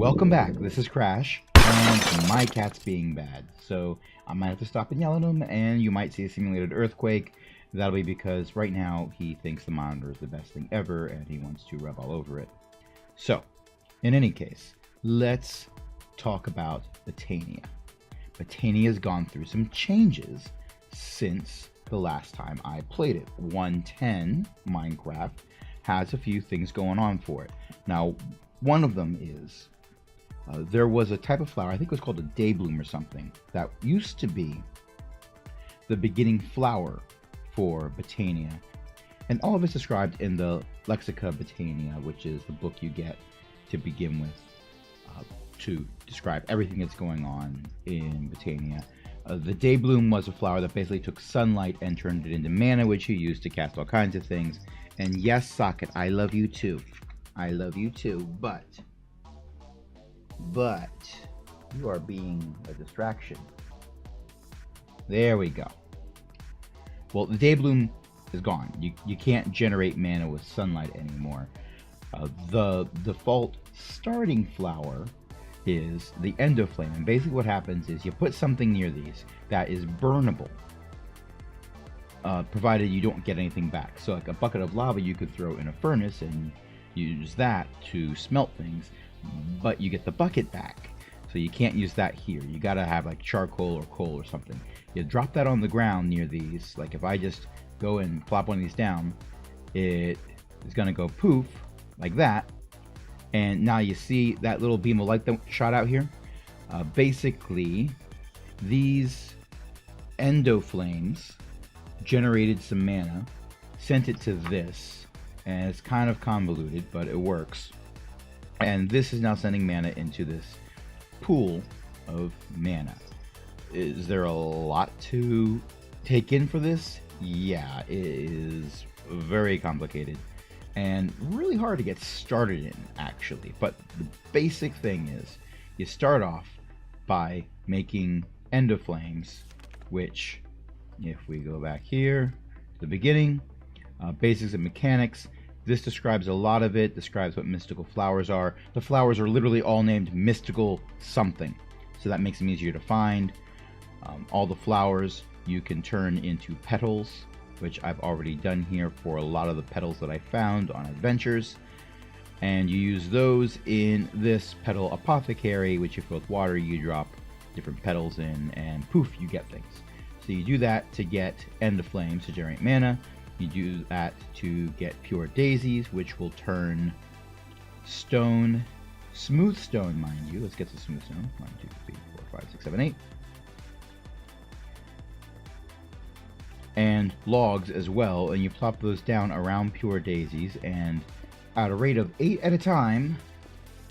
Welcome back. This is Crash, and my cat's being bad. So I might have to stop and yell at him, and you might see a simulated earthquake. That'll be because right now he thinks the monitor is the best thing ever, and he wants to rub all over it. So, in any case, let's talk about Botania. Botania's gone through some changes since the last time I played it. 1.10 Minecraft has a few things going on for it. Now, one of them is there was a type of flower, I think it was called a daybloom or something, that used to be the beginning flower for Botania. And all of it's described in the Lexica Botania, which is the book you get to begin with to describe everything that's going on in Botania. The daybloom was a flower that basically took sunlight and turned it into mana, which you use to cast all kinds of things. And yes, Socket, I love you too. I love you too, but you are being a distraction. There we go. Well, the daybloom is gone. You can't generate mana with sunlight anymore. The default starting flower is the endoflame, and basically what happens is you put something near these that is burnable, provided you don't get anything back. So like a bucket of lava you could throw in a furnace and use that to smelt things, but you get the bucket back, so you can't use that here. You gotta have like charcoal or coal or something. You drop that on the ground near these. Like if I just go and plop one of these down, it is gonna go poof like that, and now you see that little beam of light that shot out here. Basically, these endoflames generated some mana, sent it to this, and it's kind of convoluted, but it works. And this is now sending mana into this pool of mana. Is there a lot to take in for this? Yeah, it is very complicated and really hard to get started in, actually. But the basic thing is you start off by making endoflames, which, if we go back here to the beginning, basics and mechanics. This describes a lot of it, describes what mystical flowers are. The flowers are literally all named mystical something, so that makes them easier to find. All the flowers you can turn into petals, which I've already done here for a lot of the petals that I found on adventures. And you use those in this petal apothecary, which you fill with water, you drop different petals in, and poof, you get things. So you do that to get endoflames to generate mana. You do that to get pure daisies, which will turn stone, smooth stone, mind you. Let's get to smooth stone. 1, 2, 3, 4, 5, 6, 7, 8. And logs as well, and you plop those down around pure daisies, and at a rate of 8 at a time,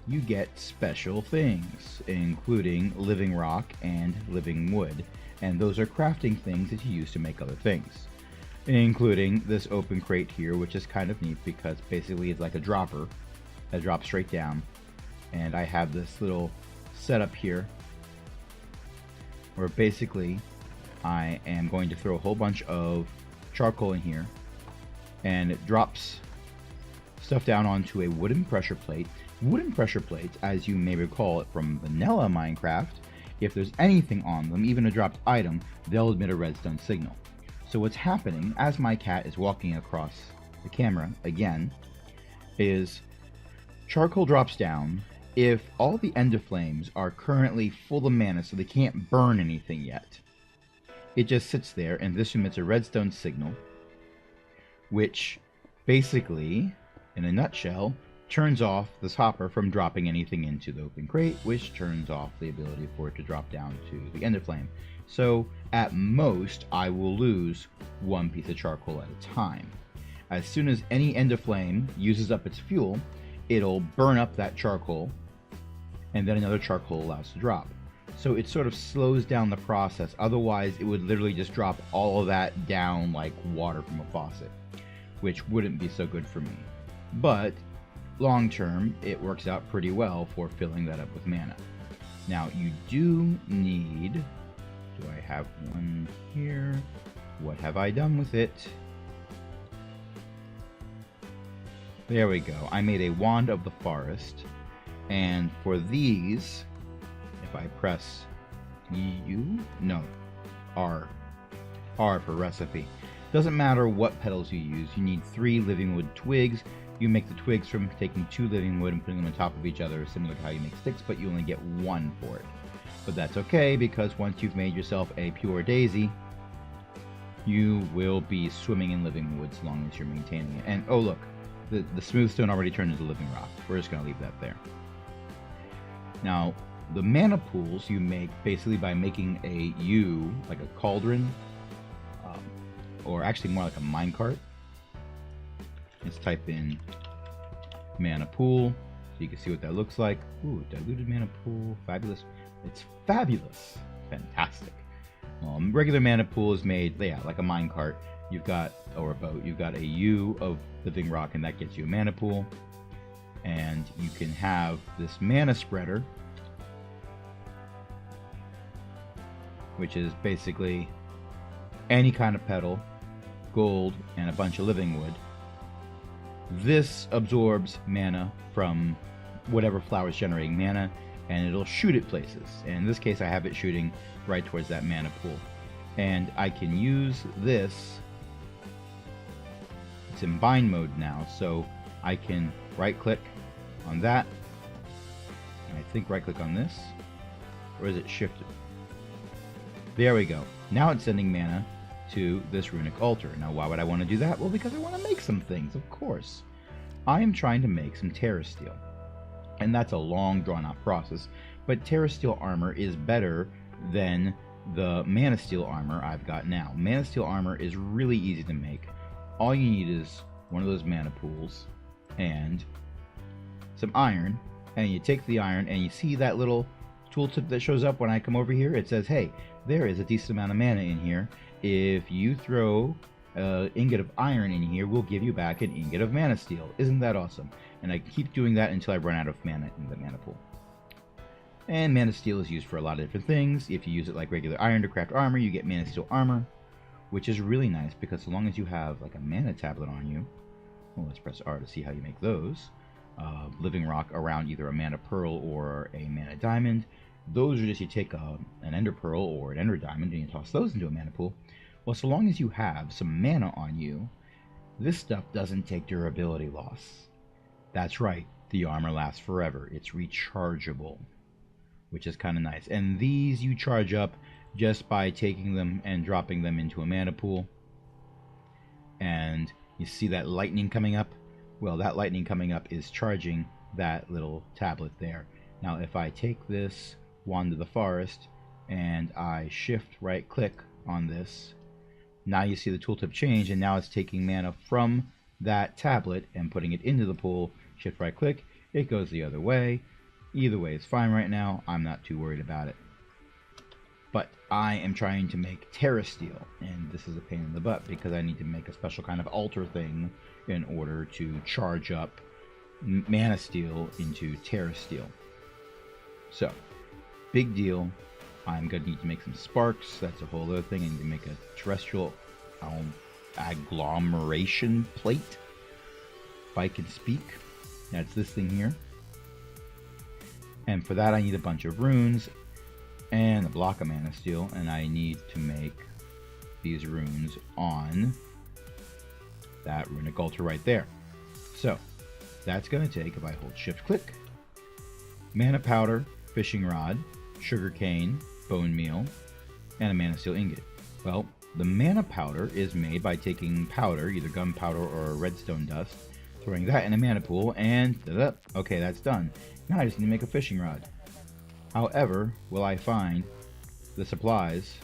you get special things, including living rock and living wood. And those are crafting things that you use to make other things, including this open crate here, which is kind of neat because basically it's like a dropper that drops straight down. And I have this little setup here where basically I am going to throw a whole bunch of charcoal in here, and it drops stuff down onto a wooden pressure plate. Wooden pressure plates, as you may recall it from vanilla Minecraft, if there's anything on them, even a dropped item, they'll emit a redstone signal. So what's happening as my cat is walking across the camera again is charcoal drops down. If all the endoflames are currently full of mana, so they can't burn anything yet, it just sits there, and this emits a redstone signal, which basically, in a nutshell, turns off this hopper from dropping anything into the open crate, which turns off the ability for it to drop down to the endoflame. So at most, I will lose one piece of charcoal at a time. As soon as any endoflame uses up its fuel, it'll burn up that charcoal, and then another charcoal allows to drop. So it sort of slows down the process. Otherwise, it would literally just drop all of that down like water from a faucet, which wouldn't be so good for me. But long term, it works out pretty well for filling that up with mana. Now, you do need... Do I have one here? What have I done with it? There we go. I made a Wand of the Forest, And for these, if I press U, no, R, R for recipe. Doesn't matter what petals you use, you need 3 living wood twigs. You make the twigs from taking 2 living wood and putting them on top of each other, similar to how you make sticks, but you only get 1 for it. But that's okay, because once you've made yourself a pure daisy, you will be swimming in living wood as long as you're maintaining it. And oh look, the smooth stone already turned into living rock. We're just going to leave that there. Now, the mana pools you make basically by making a U, like a cauldron, or actually more like a minecart. Let's type in mana pool so you can see what that looks like. Ooh, diluted mana pool, fabulous. It's fabulous, fantastic. Regular mana pool is made, yeah, like a minecart. You've got, or a boat, you've got a U of living rock, and that gets you a mana pool. And you can have this mana spreader, which is basically any kind of petal, gold, and a bunch of living wood. This absorbs mana from whatever flower is generating mana, and it'll shoot it places. And in this case, I have it shooting right towards that mana pool. And I can use this. It's in bind mode now, so I can right-click on that. And I think right-click on this. Or is it shifted? There we go. Now it's sending mana to this runic altar. Now, why would I want to do that? Well, because I want to make some things, of course. I am trying to make some Terrasteel. And that's a long, drawn-out process. But Terrasteel armor is better than the Mana Steel armor I've got now. Mana Steel armor is really easy to make. All you need is one of those mana pools and some iron. And you take the iron, and you see that little tooltip that shows up when I come over here? It says, hey, there is a decent amount of mana in here. If you throw an ingot of iron in here, we'll give you back an ingot of Mana Steel. Isn't that awesome? And I keep doing that until I run out of mana in the mana pool. And Mana Steel is used for a lot of different things. If you use it like regular iron to craft armor, you get Mana Steel armor, which is really nice because so long as you have like a mana tablet on you, well, let's press R to see how you make those. Living rock around either a mana pearl or a mana diamond. Those are just, you take an ender pearl or an ender diamond and you toss those into a mana pool. Well, so long as you have some mana on you, this stuff doesn't take durability loss. That's right, the armor lasts forever. It's rechargeable, which is kind of nice. And these you charge up just by taking them and dropping them into a mana pool. And you see that lightning coming up? Well, that lightning coming up is charging that little tablet there. Now, if I take this Wand of the Forest and I shift right click on this, now you see the tooltip change, and now it's taking mana from that tablet and putting it into the pool. Shift right click, it goes the other way. Either way is fine right now. I'm not too worried about it. But I am trying to make Terrasteel, and this is a pain in the butt because I need to make a special kind of altar thing in order to charge up Mana Steel into Terrasteel. So, big deal. I'm going to need to make some sparks. That's a whole other thing. I need to make a terrestrial agglomeration plate, if I can speak. That's this thing here. And for that I need a bunch of runes and a block of Mana Steel, and I need to make these runes on that runic altar right there. So that's going to take, if I hold shift click, mana powder, fishing rod, sugar cane, bone meal, and a Mana Steel ingot. Well, the mana powder is made by taking powder, either gunpowder or redstone dust, throwing that in a mana pool, and okay, that's done. Now I just need to make a fishing rod. However, will I find the supplies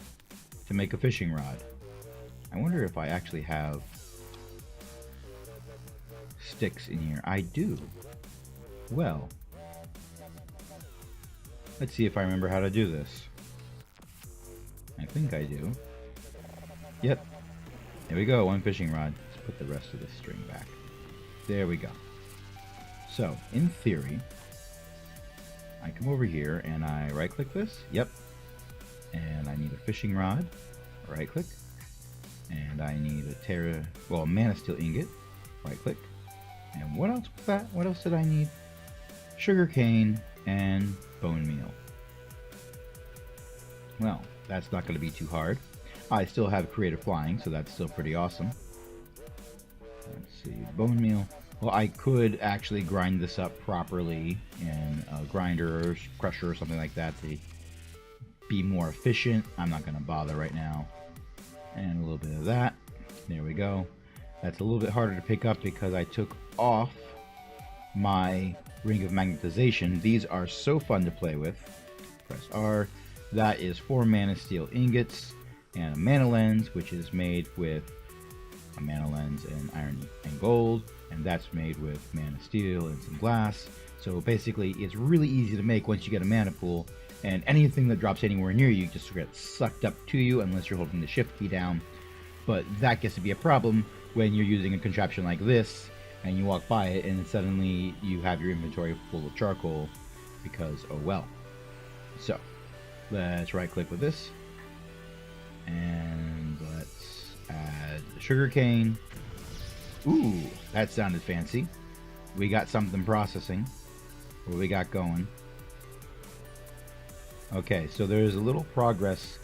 to make a fishing rod? I wonder if I actually have sticks in here. I do. Well, let's see if I remember how to do this. I think I do. Yep. There we go, one fishing rod. Let's put the rest of the string back. There we go. So, in theory, I come over here and I right click this. Yep. And I need a fishing rod. Right click. And I need a Mana Steel ingot. Right click. And what else was that? What else did I need? sugarcane, and bone meal. Well, that's not going to be too hard. I still have creative flying, so that's still pretty awesome. Let's see, bone meal. Well, I could actually grind this up properly in a grinder or crusher or something like that to be more efficient. I'm not going to bother right now. And a little bit of that. There we go. That's a little bit harder to pick up because I took off my ring of magnetization. These are so fun to play with. Press R. That is 4 mana steel ingots and a mana lens, which is made with a mana lens and iron and gold, and that's made with mana steel and some glass. So basically it's really easy to make once you get a mana pool, and anything that drops anywhere near you just gets sucked up to you unless you're holding the shift key down. But that gets to be a problem when you're using a contraption like this and you walk by it and suddenly you have your inventory full of charcoal because, oh well. So let's right click with this and let's add the sugar cane. Ooh, that sounded fancy. We got something processing. What do we got going? Okay, so there's a little progress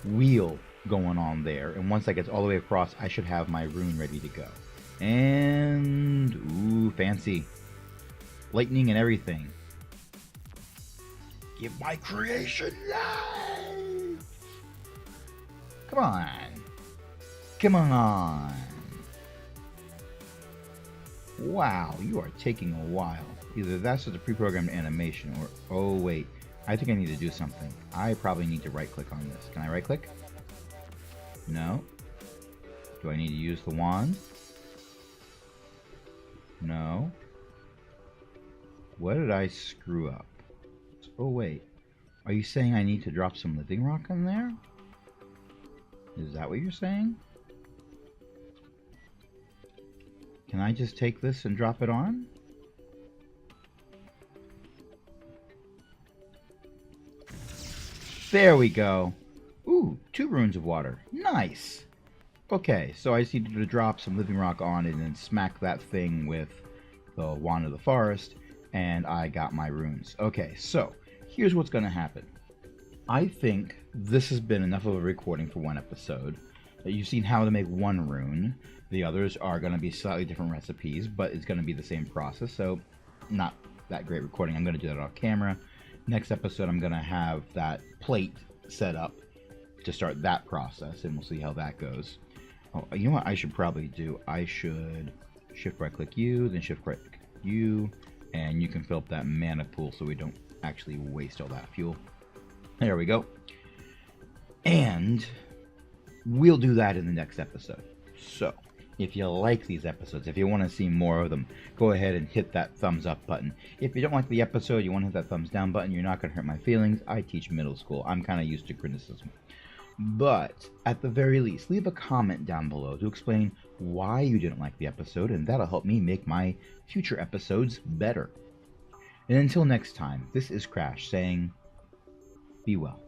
wheel going on there, and once that gets all the way across, I should have my rune ready to go. And ooh, fancy. Lightning and everything. Give my creation life! Come on. Come on. Wow, you are taking a while. Either that's just a pre-programmed animation or... Oh, wait. I think I need to do something. I probably need to right-click on this. Can I right-click? No. Do I need to use the wand? No. What did I screw up? Oh, wait. Are you saying I need to drop some living rock in there? Is that what you're saying? Can I just take this and drop it on? There we go. Ooh, 2 runes of water. Nice. Okay, so I just need to drop some living rock on it and then smack that thing with the wand of the forest, and I got my runes. Okay, so here's what's going to happen. I think this has been enough of a recording for one episode. You've seen how to make 1 rune. The others are going to be slightly different recipes, but it's going to be the same process, so not that great recording. I'm going to do that off camera. Next episode, I'm going to have that plate set up to start that process, and we'll see how that goes. Oh, you know what I should probably do? I should shift right click you, then shift right click you, and you can fill up that mana pool so we don't actually waste all that fuel. There we go. And we'll do that in the next episode. So if you like these episodes, if you want to see more of them, go ahead and hit that thumbs up button. If you don't like the episode, you want to hit that thumbs down button, you're not going to hurt my feelings. I teach middle school. I'm kind of used to criticism. But at the very least, leave a comment down below to explain why you didn't like the episode, and that'll help me make my future episodes better. And until next time, this is Crash saying, be well.